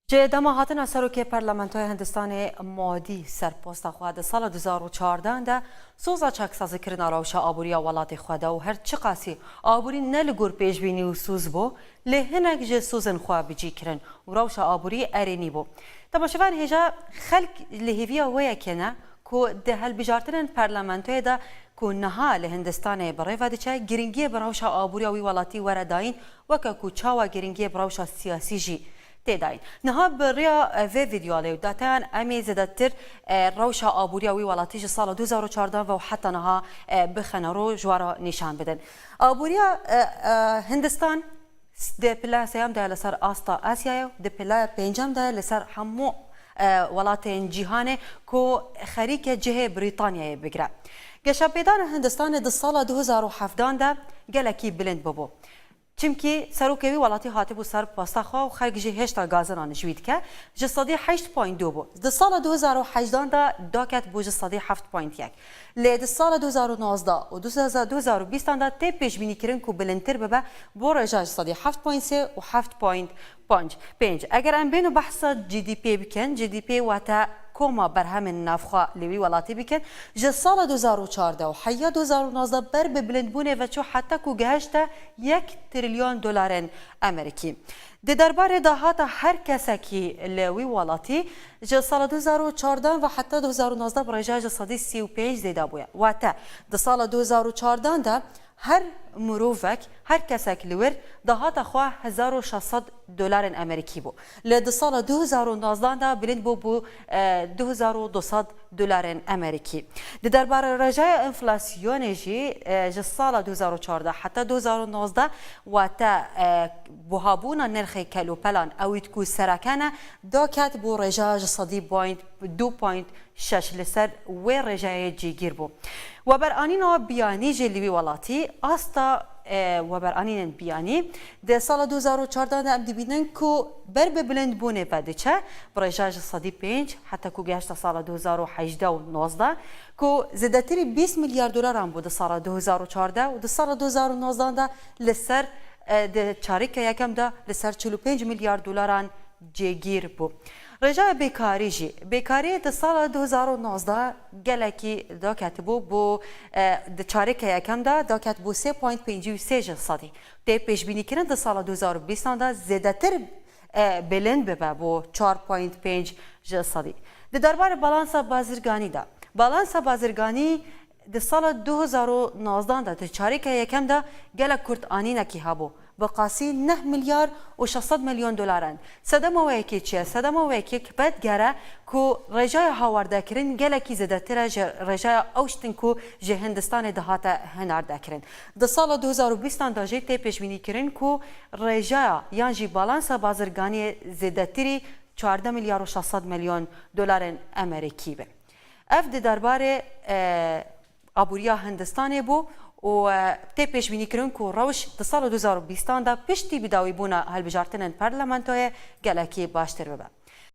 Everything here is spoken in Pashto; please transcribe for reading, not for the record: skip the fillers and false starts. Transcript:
جه دما هاتنا سروکی پارلمانتوی هندستان مادی سرپوست خود سال 2014 ده سوزا چکسازی کردن روش آبوری ولات خود و هر چه قاسی آبوری نلگور پیش بینی و سوز بو لهنگ جه سوزن خواه بجی کرن و روش آبوری ارینی بو تماشاوان هجا خلق لهویا ویا کنه کو ده هل بجارتن پارلمانتوی ده کو نها لهندستان برای ودچه گرینگی بروش آبوری وی ولاتی ورداین وکا کو چاوا گرینگی بروش سیاسی جی تداين نهاب بريا في فيديو عليه داتان امي زدتر روشا ابوريا وي ولاتيج سال 2014 وحتى نها بخنرو جوارا نشان بدن ابوريا هندستان د پلا سیام ده لسر آستا آسیا د پلا پنجم ده لسر همو ولاتین جهان کو خریک جه بریتانیا بگره گشاپیدان هندستان د سال 2017 ده گلکی بلند ببو چمکی سروکوی ولاتی هاتی بو سر پاسخا و خلق جه هشتا گازران جوید که جسادی 8.2 بو د سال 2018 دا داکت بو جسادی 7.1 لی د سال 2019 و 2020 دا تی پیش بینی کرن کو بلندتر ببه بو رجا جسادی 7.3 و 7.5 اگر ام بینو بحث جی دی پی بکن جی دی پی واتا کوما برهم نافخا لیوی ولاتی بکن جه سال 2014 و حیا 2019 بر ببلند بونه و چو حتی کو گهشته 1 تریلیون دلار امریکی د دربار دهات هر کسی که لیوی ولاتی جه سال 2014 و حتی 2019 برای جه صدی 35 زیده بوده و تا د سال 2014 ده هر مروفک هر کسی که لور دهات خواه 1600 دلار امریکی بو لد سال 2019 دا بلند بو 2200 دلار امریکی د دربار رجای انفلاسیون جی سال 2014 حتی 2019 و تا بوهابونا نرخ کلو پلان اوید کو سرکانه داکت بو رجای صدی 2.6 لسر و رجای جیگیر بو و بر آنینا بیانی جلیوی ولاتی آستا و بر آنین بیانی در سال 2014 ام دیبینن کو بر بلند بونه بدچه برای جاج صدی 5 حتی کو گشت سال 2018 و 19 کو زدتری 20 میلیارد دلار هم بود سال 2014 و در سال 2019 ده لسر د چاریک یکم ده لسر 45 میلیارد دلاران جگیر بود رجاء بیکاری جی بیکاری د سال 2019 گلکی داکت بو د چاریک یکم ده داکت بو 3.53 صدی تی پیش بینی کردن د سال 2020 ده زیادتر بلند ببه بو 4.5 صدی د دربار بالانس بازرگانی ده بالانس بازرگانی د سال 2019 ده د چاریک یکم ده گلک کرد آنینه کی هبو بقاسی 9 میلیارد و 600 میلیون دلارن صدم ویکی چیه صدم ویکی که بد گره کو رجای هاورده کرن گلکی زده تر رجای اوشتن کو جه هندستان دهات هنرده کرن د سال 2020 دا جه تی پیش بینی کرن کو رجای یان جی بالانس بازرگانی زده تری 14 میلیارد و 600 میلیون دلار امریکی به اف د درباره ابوریا هندستان بو و تی پیش بینی کردن که روش د سال 2020 دا پشتی بداوی بونه هل بجارتن پارلمانتوی گلکی باشتر ببه